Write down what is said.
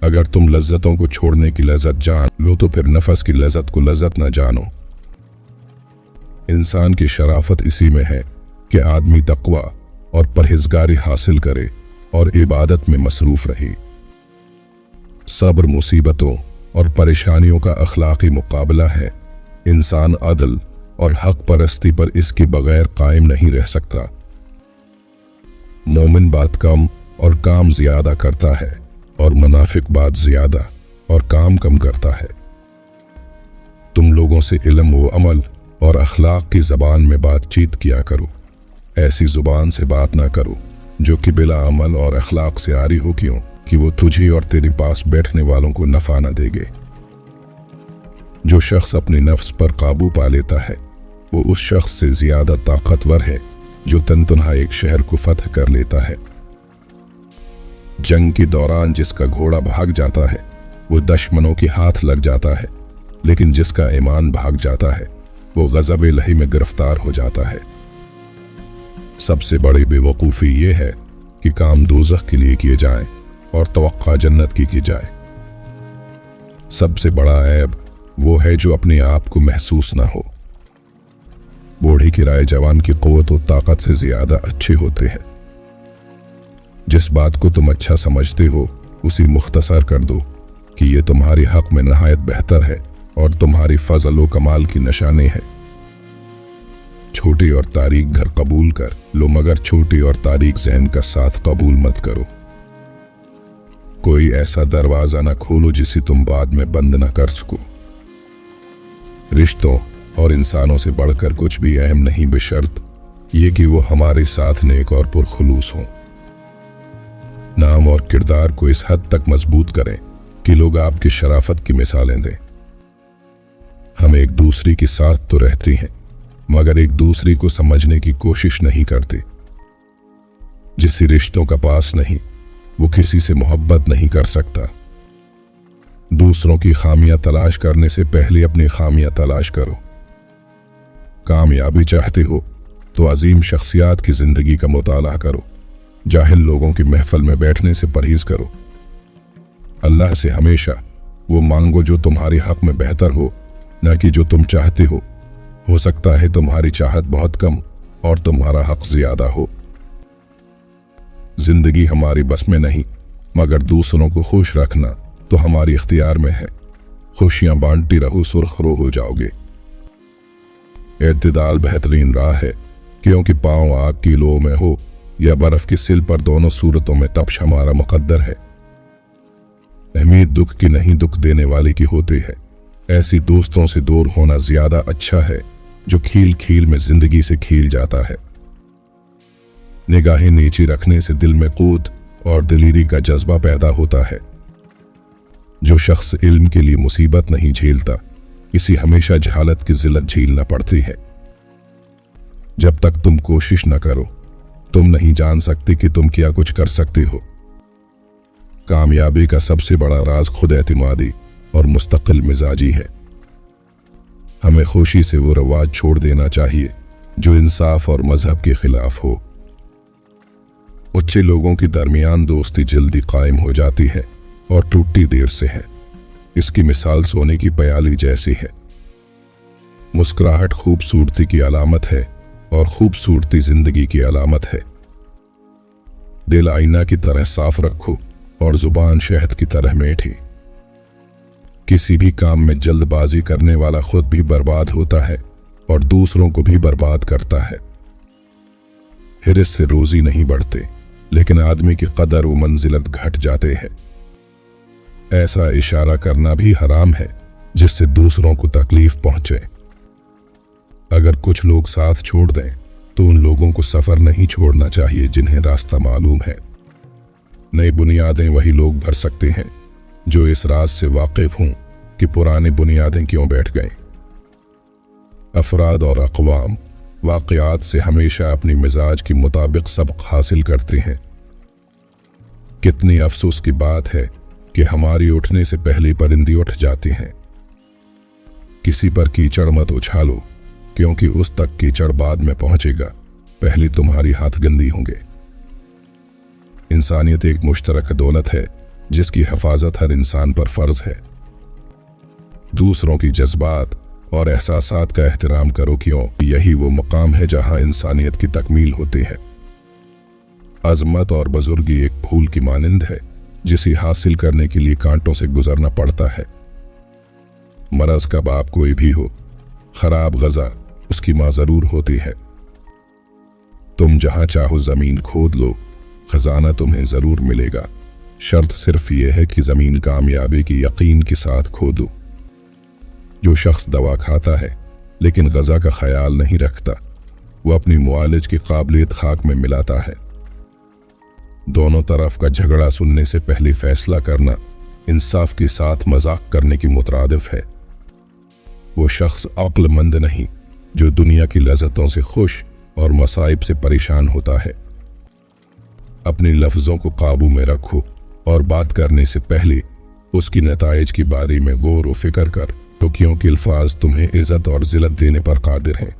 अगर तुम लज्जतों को छोड़ने की लज्जत जान लो तो फिर नफस की लज्जत को लज्जत न जानो। इंसान की शराफत इसी में है कि आदमी तकवा और परहेजगारी हासिल करे और इबादत में मसरूफ रहे। सब्र मुसीबतों और परेशानियों का अखलाकी मुकाबला है। इंसान अदल और हक परस्ती पर इसके बगैर कायम नहीं रह सकता। मोमिन बात कम और काम ज्यादा करता है और मुनाफिक बात ज्यादा और काम कम करता है। तुम लोगों से इल्म व अमल और अखलाक की ज़बान में बातचीत किया करो। ऐसी ज़ुबान से बात ना करो जो कि बिला अमल और अखलाक से आरी हो, क्यों कि वो तुझे और तेरे पास बैठने वालों को नफा न देगे। जो शख्स अपने नफ्स पर काबू पा लेता है वो उस शख्स से ज्यादा ताकतवर है जो तनतनहा एक शहर को फतह कर लेता है। जंग के दौरान जिसका घोड़ा भाग जाता है वो दुश्मनों के हाथ लग जाता है, लेकिन जिसका ईमान भाग जाता है वो गज़ब इलाही में गिरफ्तार हो जाता है। सबसे बड़ी बेवकूफ़ी ये है कि काम दोज़ख के लिए किए जाएं और तवक्का जन्नत की जाए। सबसे बड़ा ऐब वो है जो अपने आप को महसूस ना हो। बूढ़ी की राय जवान की क़ुव्वत और ताकत से ज्यादा अच्छे होते हैं। जिस बात को तुम अच्छा समझते हो उसी मुख्तसर कर दो कि ये तुम्हारे हक में नहायत बेहतर है और तुम्हारी फजल व कमाल की निशानी है। छोटी और तारीक घर कबूल कर लो, मगर छोटी और तारीक ज़हन का साथ कबूल मत करो। कोई ऐसा दरवाजा न खोलो जिसे तुम बाद में बंद न कर सको। रिश्तों और इंसानों से बढ़कर कुछ भी अहम नहीं, बशर्त ये कि वो हमारे साथ नेक और पुरखुलूस हों। नाम और किरदार को इस हद तक मजबूत करें कि लोग आपकी शराफत की मिसालें दें। हम एक दूसरे के साथ तो रहते हैं मगर एक दूसरे को समझने की कोशिश नहीं करते। जिसे रिश्तों का पास नहीं वो किसी से मोहब्बत नहीं कर सकता। दूसरों की खामियां तलाश करने से पहले अपनी खामियां तलाश करो। कामयाबी चाहते हो तो अजीम शख्सियात की जिंदगी का मुताला करो। जाहिल लोगों की महफिल में बैठने से परहेज करो। अल्लाह से हमेशा वो मांगो जो तुम्हारे हक में बेहतर हो, न कि जो तुम चाहते हो। हो सकता है तुम्हारी चाहत बहुत कम और तुम्हारा हक ज्यादा हो। जिंदगी हमारी बस में नहीं, मगर दूसरों को खुश रखना तो हमारी इख्तियार में है। खुशियां बांटती रहो, सुरखरू हो जाओगे। इत्तिदाल बेहतरीन राह है, क्योंकि पांव आग की लो में हो या बर्फ की सिल पर, दोनों सूरतों में तपश हमारा मुकद्दर है। अहमियत दुख की नहीं, दुख देने वाले की होती है। ऐसी दोस्तों से दूर होना ज्यादा अच्छा है जो खील खील में जिंदगी से खील जाता है। निगाहें नीची रखने से दिल में कूद और दिलीरी का जज्बा पैदा होता है। जो शख्स इल्म के लिए मुसीबत नहीं झेलता, इसी हमेशा जहालत की जिल्लत झेलना पड़ती है। जब तक तुम कोशिश न करो तुम नहीं जान सकते कि तुम क्या कुछ कर सकते हो। कामयाबी का सबसे बड़ा राज खुद एतमादी और मुस्तकिल मिजाजी है। हमें खुशी से वो रवाज छोड़ देना चाहिए जो इंसाफ और मजहब के खिलाफ हो। अच्छे लोगों के दरमियान दोस्ती जल्दी कायम हो जाती है और टूटती देर से है। इसकी मिसाल सोने की प्याली जैसी है। मुस्कुराहट खूबसूरती की अलामत है और खूबसूरती जिंदगी की अलामत है। दिल आईना की तरह साफ रखो और जुबान शहद की तरह मीठी। किसी भी काम में जल्दबाजी करने वाला खुद भी बर्बाद होता है और दूसरों को भी बर्बाद करता है। हिरिस से रोजी नहीं बढ़ते, लेकिन आदमी की कदर व मंजिलत घट जाते हैं। ऐसा इशारा करना भी हराम है जिससे दूसरों को तकलीफ पहुंचे। अगर कुछ लोग साथ छोड़ दें तो उन लोगों को सफर नहीं छोड़ना चाहिए जिन्हें रास्ता मालूम है। नई बुनियादें वही लोग भर सकते हैं जो इस राज से वाकिफ हों कि पुरानी बुनियादें क्यों बैठ गए। अफराद और अक़वाम वाक़यात से हमेशा अपनी मिजाज के मुताबिक सबक हासिल करते हैं। कितनी अफसोस की बात है कि हमारी उठने से पहले परिंदे उठ जाते हैं। किसी पर कीचड़ मत उछालो, क्योंकि उस तक कीचड़ बाद में पहुंचेगा, पहले तुम्हारी हाथ गंदी होंगे। इंसानियत एक मुश्तरक दौलत है जिसकी हिफाजत हर इंसान पर फर्ज है। दूसरों की जज्बात और एहसासात का एहतराम करो, क्यों यही वो मकाम है जहां इंसानियत की तकमील होती है। अजमत और बुजुर्गी एक फूल की मानिंद है जिसे हासिल करने के लिए कांटों से गुजरना पड़ता है। मरज का बाप कोई भी हो, खराब गजा उसकी मां जरूर होती है। तुम जहां चाहो जमीन खोद लो, खजाना तुम्हें जरूर मिलेगा। शर्त सिर्फ यह है कि जमीन कामयाबी की यकीन के साथ खोदो। जो शख्स दवा खाता है लेकिन गजा का ख्याल नहीं रखता, वो अपनी मुआलिज की काबिलियत खाक में मिलाता है। दोनों तरफ का झगड़ा सुनने से पहले फैसला करना इंसाफ के साथ मजाक करने की मुतरादिफ है। वो शख्स अक्लमंद नहीं जो दुनिया की लज़्ज़तों से खुश और मसाइब से परेशान होता है। अपने लफ्ज़ों को काबू में रखो और बात करने से पहले उसकी नताइज के बारे में गौर व फिक्र कर, क्योंकि अल्फाज तुम्हें इज्जत और जिल्लत देने पर कादिर हैं।